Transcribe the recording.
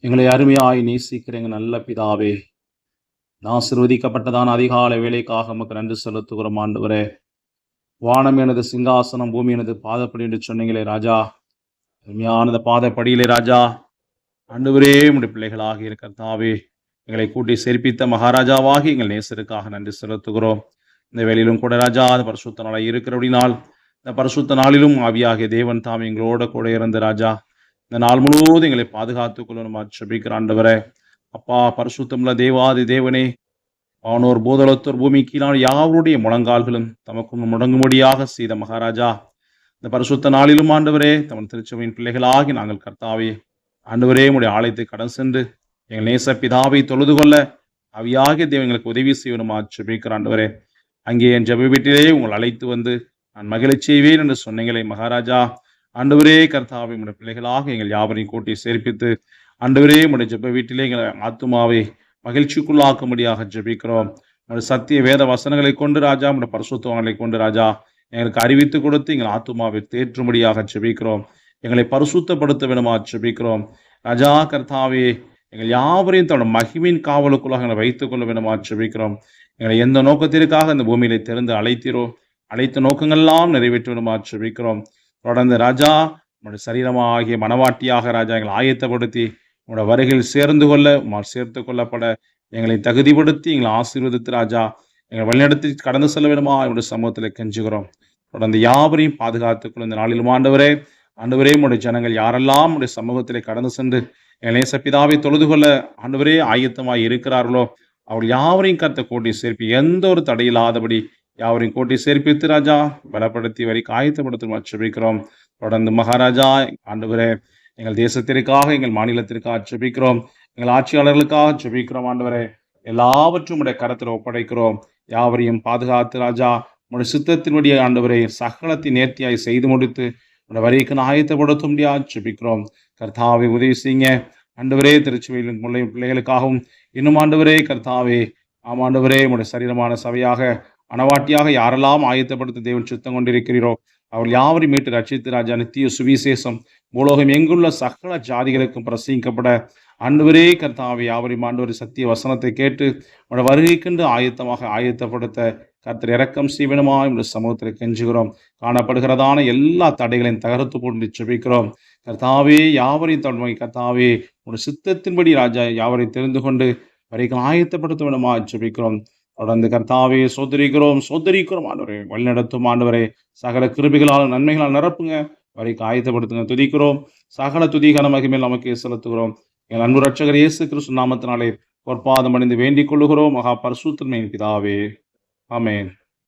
எங்களை அருமையாய் நேசிக்கிற எங்கள் நல்ல பிதாவே, ஆசீர்வதிக்கப்பட்டதான அதிகாலை வேலைக்காக நமக்கு நன்றி செலுத்துகிறோம் ஆண்டவரே. வானம் எனது சிங்காசனம், பூமி எனது பாதப்படி என்று சொன்னீங்களே ராஜா. அருமையானது பாதப்படியிலே ராஜா, ஆண்டவரே உம்முடைய பிள்ளைகளாக இருக்கிற தாவே, எங்களை கூட்டி சேர்ப்பித்த மகாராஜாவாகி எங்கள் நேசருக்காக நன்றி செலுத்துகிறோம். இந்த வேளையிலும் கூட ராஜா, அது பரிசுத்த நாளாய் இருக்கிறபடினால், இந்த பரிசுத்த நாளிலும் ஆவியாகிய தேவன் தாம் எங்களோட கூட இருந்து ராஜா, இந்த நாள் முழுவதும் எங்களை பாதுகாத்துக் கொள்ளணும் ஜெபிக்கிற ஆண்டவரே. அப்பா, பரிசுத்தமுள்ள தேவாதி தேவனே, வானோர் பூதலத்தோர் பூமி கீழான யாவருடைய முழங்கால்களும் தமக்கும் முடங்கும்படியாக செய்த மகாராஜா, இந்த பரிசுத்த நாளிலும் ஆண்டவரே, தமன் திருச்சபையின் பிள்ளைகளாகி நாங்கள் கர்த்தாவே, ஆண்டவரே உடைய ஆலயத்தை கடன் சென்று எங்கள் நேச பிதாவை தொழுது கொள்ள அவியாகிய தேவன் எங்களுக்கு உதவி செய்யணுமா ஜெபிக்கிற ஆண்டவரே. அங்கே என் ஜெப வீட்டிலே உங்கள் அழைத்து வந்து நான் மகிழச் செய்வேன் என்று சொன்னீங்களே மகாராஜா. ஆண்டவரே கர்த்தாவை உடைய பிள்ளைகளாக எங்கள் யாவரையும் கூட்டி சேர்ப்பித்து ஆண்டவரே உடைய ஜெப வீட்டிலே எங்கள் ஆத்துமாவை மகிழ்ச்சிக்குள்ளாக்கும்படியாக ஜெபிக்கிறோம். உடைய சத்திய வேத வசனங்களை கொண்டு ராஜா, உடைய பரிசுத்தவான்களை கொண்டு ராஜா எங்களுக்கு அறிவித்து கொடுத்து எங்கள் ஆத்துமாவை தேற்றும்படியாக ஜெபிக்கிறோம். எங்களை பரிசுத்தப்படுத்த வேணுமா ஜெபிக்கிறோம். ராஜா கர்த்தாவே, எங்கள் யாவரையும் தன்னோட மகிமின் காவலுக்குள்ளாக எங்களை வைத்துக் கொள்ள வேணுமா ஜெபிக்கிறோம். எங்களை எந்த நோக்கத்திற்காக இந்த பூமியில தெரிந்து அழைத்தீரோ, அழைத்த நோக்கங்கள்லாம் நிறைவேற்ற வேணுமா ஜெபிக்கிறோம். தொடர்ந்து ராஜா, உங்களுடைய சரீரமாகிய மனவாட்டியாக ராஜா எங்களை ஆயத்தப்படுத்தி உங்களோட வருகையில் சேர்ந்து கொள்ள, சேர்த்து கொள்ளப்பட எங்களை தகுதிப்படுத்தி எங்களை ஆசீர்வதித்து ராஜா எங்களை வழிநடத்தி கடந்து செல்ல வேணுமா என்னுடைய சமூகத்தில் கெஞ்சுகிறோம். தொடர்ந்து யாவரையும் பாதுகாத்துக்கொள்ள இந்த நாளிலும் ஆண்டவரே, ஆண்டவரே உடைய ஜனங்கள் யாரெல்லாம் உடைய சமூகத்திலே கடந்து சென்று எங்கள் நேச பிதாவை தொழுது கொள்ள ஆண்டவரே ஆயத்தமாய் இருக்கிறார்களோ, அவர்கள் யாவரையும் கருத்தை கூட்டி சேர்ப்பி எந்த ஒரு தடையில்லாதபடி யாவரையும் கூட்டி சேர்ப்பித்து ராஜா பலப்படுத்தி வரைக்கும் ஆயத்தப்படுத்த ஜெபிக்கிறோம். தொடர்ந்து மகாராஜா ஆண்டவரே, எங்கள் தேசத்திற்காக எங்கள் மாநிலத்திற்காக ஜெபிக்கிறோம். எங்கள் ஆட்சியாளர்களுக்காக ஜெபிக்கிறோம் ஆண்டவரே. எல்லாவற்றும் உடைய கரத்தில் ஒப்படைக்கிறோம். யாவரையும் பாதுகாத்து ராஜா உடைய சித்தத்தினுடைய ஆண்டவரை சகலத்தை நேர்த்தியாய் செய்து முடித்து உடைய வரிக்கு ஆயத்தப்படுத்த முடியாது ஜெபிக்கிறோம். கர்த்தாவை உதவி செய்யுங்க ஆண்டவரே. திருச்சுவையில் முல்லை பிள்ளைகளுக்காகவும் இன்னும் ஆண்டவரே கர்த்தாவே, ஆமாண்டவரே உடைய சரீரமான சபையாக அனவாட்டியாக யாரெல்லாம் ஆயத்தப்படுத்த தேவன் சித்தம் கொண்டிருக்கிறீரோ அவர்கள் யாவரையும் மீட்டு ரட்சித்து ராஜா நித்திய சுவிசேஷம் பூலோகம் எங்குள்ள சகல ஜாதிகளுக்கும் பிரசங்கிக்கப்பட ஆண்டவரே கர்த்தாவை யாவரையும் ஆண்டவர் சத்திய வசனத்தை கேட்டு உடைய வருகைக்கென்று ஆயத்தப்படுத்த கர்த்தர் இரக்கம் செய்வனுமா என்ற சமூகத்தில் கெஞ்சுகிறோம். காணப்படுகிறதான எல்லா தடைகளையும் தகர்த்து போட்டு ஜெபிக்கிறோம். கர்த்தாவே யாவரையும் தன்மை கர்த்தாவே உடைய சித்தத்தின்படி ராஜா யாவரையும் தெரிந்து கொண்டு வரைக்கும் ஆயத்தப்படுத்த வேணுமா ஜெபிக்கிறோம். தொடர்ந்து கர்த்தாவே சோதரிக்கிறோம் ஆண்டவரே. வழிநடத்தும் ஆண்டவரே, சகல கிருபிகளால் நன்மைகளால் நிரப்புங்க, வரைக்கும் ஆயத்தப்படுத்துங்க. துதிக்கிறோம். சகல துதிகன மகிமையில் நமக்கு செலுத்துகிறோம். எங்கள் அன்பு ரட்சகர் இயேசு கிறிஸ்து நாமத்தினாலே பொற்பாதம் அணிந்து வேண்டிக் கொள்ளுகிறோம் மகா பரிசுத்தமையின் பிதாவே. ஆமென்.